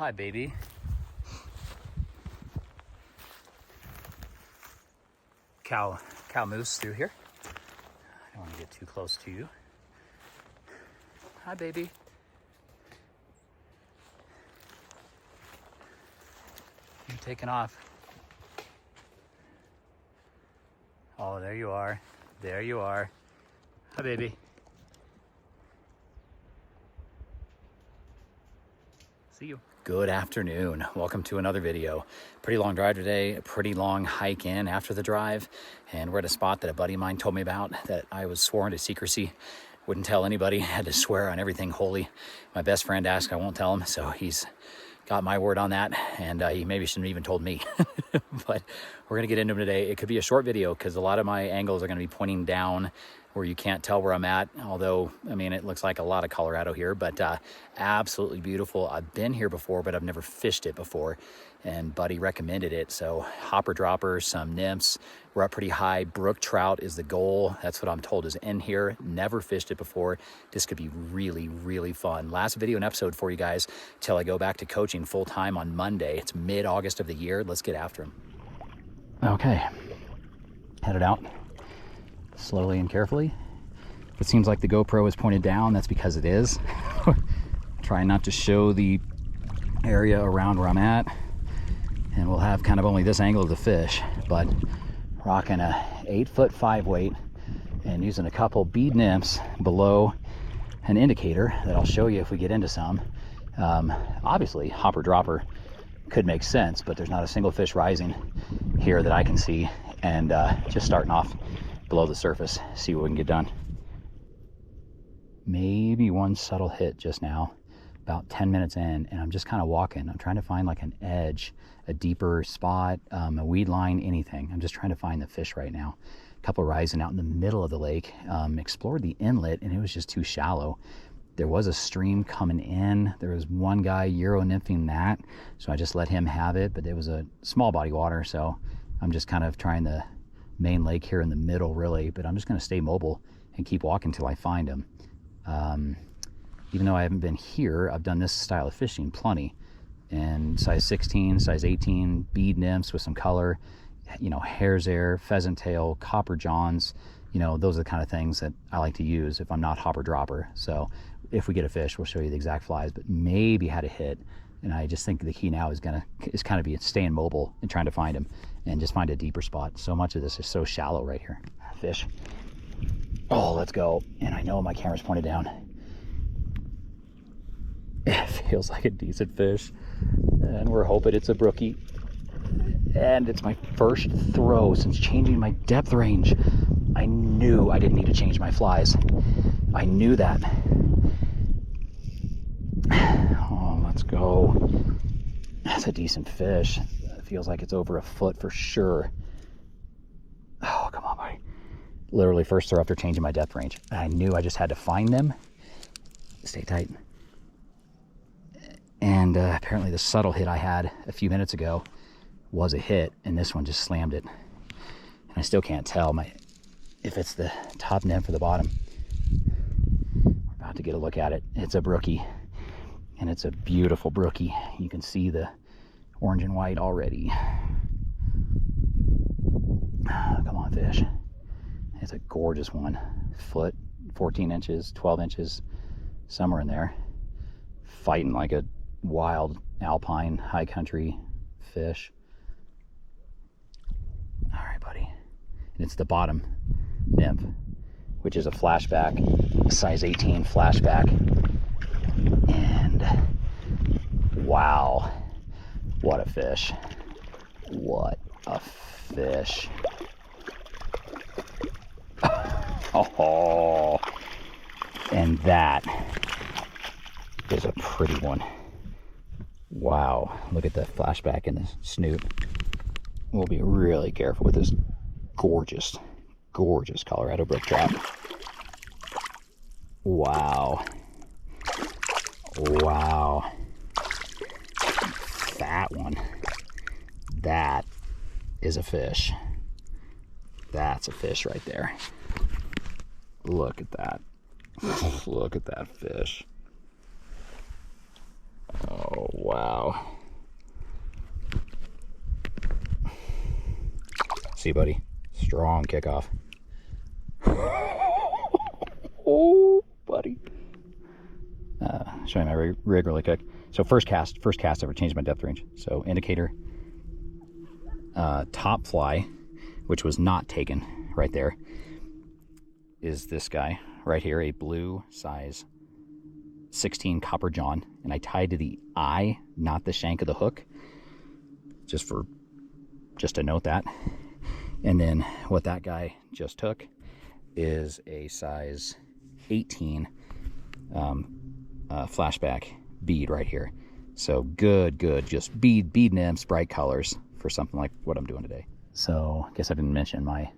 Hi, baby. Cow moves through here. I don't want to get too close to you. Hi, baby. You're taking off. Oh, there you are. There you are. Hi, baby. See you. Good afternoon. Welcome to another video. Pretty long drive today, a pretty long hike in after the drive, and we're at a spot that a buddy of mine told me about that I was sworn to secrecy. Wouldn't tell anybody, had to swear on everything holy. My best friend asked, I won't tell him, so he's got my word on that, and he maybe shouldn't have even told me. But we're gonna get into them today. It could be a short video because a lot of my angles are gonna be pointing down where you can't tell where I'm at, although, I mean, it looks like a lot of Colorado here, but absolutely beautiful. I've been here before, but I've never fished it before, and Buddy recommended it. So hopper dropper, some nymphs. We're up pretty high. Brook trout is the goal. That's what I'm told is in here. Never fished it before. This could be really, really fun. Last video and episode for you guys till I go back to coaching full time on Monday. It's mid-August of the year. Let's get after him. Okay, headed out. Slowly and carefully. If it seems like the GoPro is pointed down, that's because it is. Trying not to show the area around where I'm at, and we'll have kind of only this angle of the fish, but rocking a 8'5" weight and using a couple bead nymphs below an indicator that I'll show you if we get into some. Obviously hopper dropper could make sense, but there's not a single fish rising here that I can see, and just starting off below the surface, see what we can get done. Maybe one subtle hit just now, about 10 minutes in, and I'm just kind of walking. I'm trying to find like an edge, a deeper spot, a weed line, anything. I'm just trying to find the fish right now. A couple rising out in the middle of the lake. Explored the inlet, and it was just too shallow. There was a stream coming in. There was one guy Euro nymphing that, so I just let him have it, but it was a small body water, so I'm just kind of trying the main lake here in the middle, really, but I'm just going to stay mobile and keep walking until I find them. Even though I haven't been here, I've done this style of fishing plenty, and size 16, size 18, bead nymphs with some color, you know, hare's ear, pheasant tail, copper johns, you know, those are the kind of things that I like to use if I'm not hopper dropper. So if we get a fish, we'll show you the exact flies, but maybe had a hit. And I just think the key now is kind of be staying mobile and trying to find him and just find a deeper spot. So much of this is so shallow right here. Fish. Oh, let's go. And I know my camera's pointed down. It feels like a decent fish, and we're hoping it's a brookie. And it's my first throw since changing my depth range. I knew I didn't need to change my flies. I knew that. Oh, let's go. That's a decent fish. It feels like it's over a foot for sure. Oh, come on, buddy. Literally first throw after changing my depth range. I knew I just had to find them. Stay tight. And apparently the subtle hit I had a few minutes ago was a hit, and this one just slammed it. And I still can't tell if it's the top nymph or the bottom. We're about to get a look at it. It's a brookie, and it's a beautiful brookie. You can see the orange and white already. Come on, fish. It's a gorgeous one. Foot, 14 inches, 12 inches, somewhere in there. Fighting like a wild alpine high country fish. All right, buddy. And it's the bottom nymph, which is a flashback, size 18 flashback. And wow, what a fish. What a fish. Oh, and that is a pretty one. Wow, look at the flashback in the snoot. We'll be really careful with this gorgeous, gorgeous Colorado brook trout. Wow. Wow. That one. That is a fish. That's a fish right there. Look at that. Look at that fish. Oh, wow. Wow. See, buddy, strong kickoff. Oh, buddy. Show you my rig really quick. So first cast ever, changed my depth range. So indicator, top fly, which was not taken right there, is this guy right here, a blue size 16 copper john, and I tied to the eye, not the shank of the hook, just to note that. And then what that guy just took is a size 18 flashback bead right here. So good, just bead nymphs, bright colors for something like what I'm doing today. So I guess I didn't mention my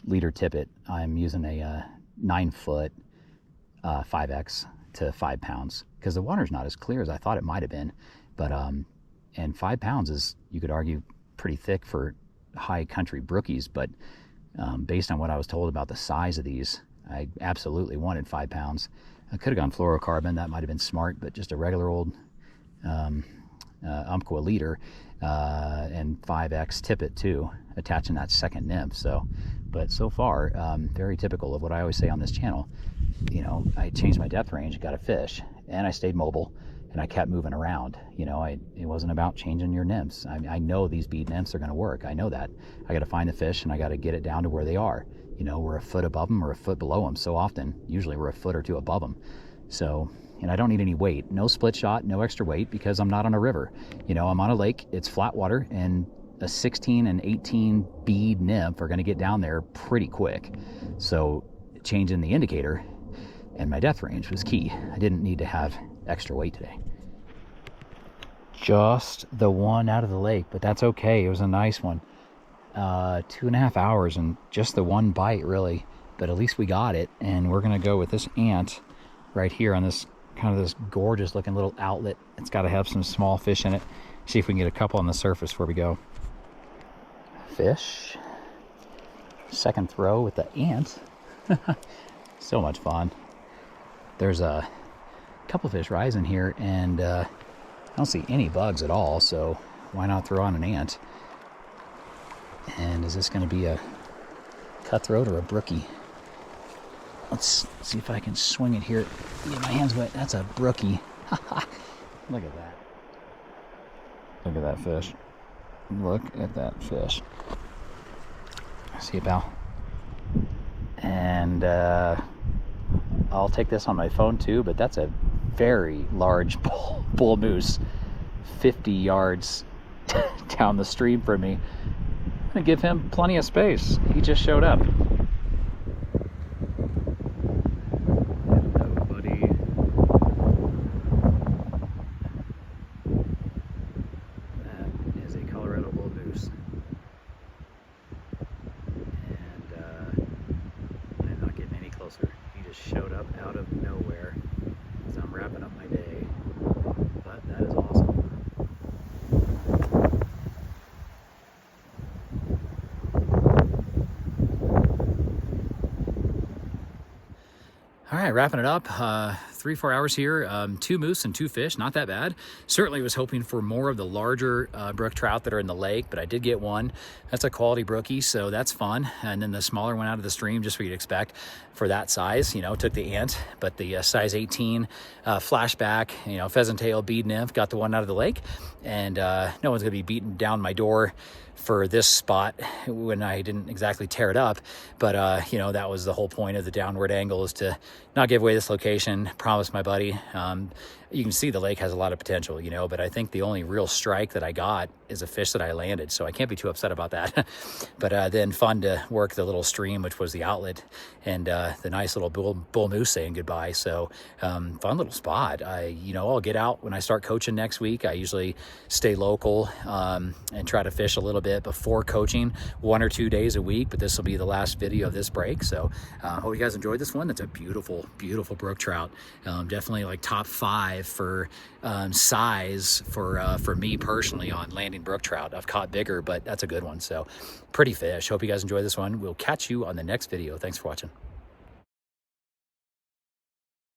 leader tippet. I'm using a 9-foot 5X to 5 pounds, because the water's not as clear as I thought it might have been. But and 5 pounds is, you could argue, pretty thick for high country brookies, but based on what I was told about the size of these, I absolutely wanted 5 pounds. I could have gone fluorocarbon, that might have been smart, but just a regular old Umpqua leader and 5X tippet too, attaching that second nymph. So, but so far, very typical of what I always say on this channel. You know, I changed my depth range, got a fish, and I stayed mobile, and I kept moving around. You know, it wasn't about changing your nymphs. I know these bead nymphs are going to work. I know that. I got to find the fish, and I got to get it down to where they are. You know, we're a foot above them or a foot below them so often. Usually we're a foot or two above them. So, and I don't need any weight. No split shot, no extra weight, because I'm not on a river. You know, I'm on a lake, it's flat water, and a 16 and 18 bead nymph are going to get down there pretty quick. So changing the indicator and my depth range was key. I didn't need to have extra weight today. Just the one out of the lake, but that's okay. It was a nice one. 2.5 hours and just the one bite, really, but at least we got it. And we're gonna go with this ant right here on this kind of this gorgeous looking little outlet. It's got to have some small fish in it. See if we can get a couple on the surface before we go. Fish. Second throw with the ant. So much fun. There's a couple fish rising here, and I don't see any bugs at all, so why not throw on an ant? And is this going to be a cutthroat or a brookie? Let's see if I can swing it here. Yeah, my hand's wet. That's a brookie. Look at that. Look at that fish. Look at that fish. See it, pal? And I'll take this on my phone too, but that's a very large bull moose, 50 yards down the stream from me. I'm gonna give him plenty of space. He just showed up. Hello, buddy. That is a Colorado bull moose. And I'm not getting any closer. He just showed up out of nowhere as I'm wrapping up my day. But that is awesome. All right, wrapping it up. 3-4 hours here. 2 moose and 2 fish, not that bad. Certainly was hoping for more of the larger brook trout that are in the lake, but I did get one. That's a quality brookie, so that's fun. And then the smaller one out of the stream, just what you'd expect for that size. You know, took the ant, but the size 18 flashback, you know, pheasant tail bead nymph, got the one out of the lake. And no one's gonna be beating down my door for this spot when I didn't exactly tear it up. But, you know, that was the whole point of the downward angle, is to not give away this location, promise my buddy. You can see the lake has a lot of potential, you know, but I think the only real strike that I got is a fish that I landed. So I can't be too upset about that. But then fun to work the little stream, which was the outlet, and the nice little bull moose saying goodbye. So fun little spot. You know, I'll get out when I start coaching next week. I usually stay local and try to fish a little bit before coaching, 1 or 2 days a week, but this will be the last video of this break. So hope you guys enjoyed this one. It's a beautiful, beautiful brook trout. Definitely like top 5 for size for me personally on landing brook trout. I've caught bigger, but that's a good one. So pretty fish. Hope you guys enjoy this one. We'll catch you on the next video. Thanks for watching.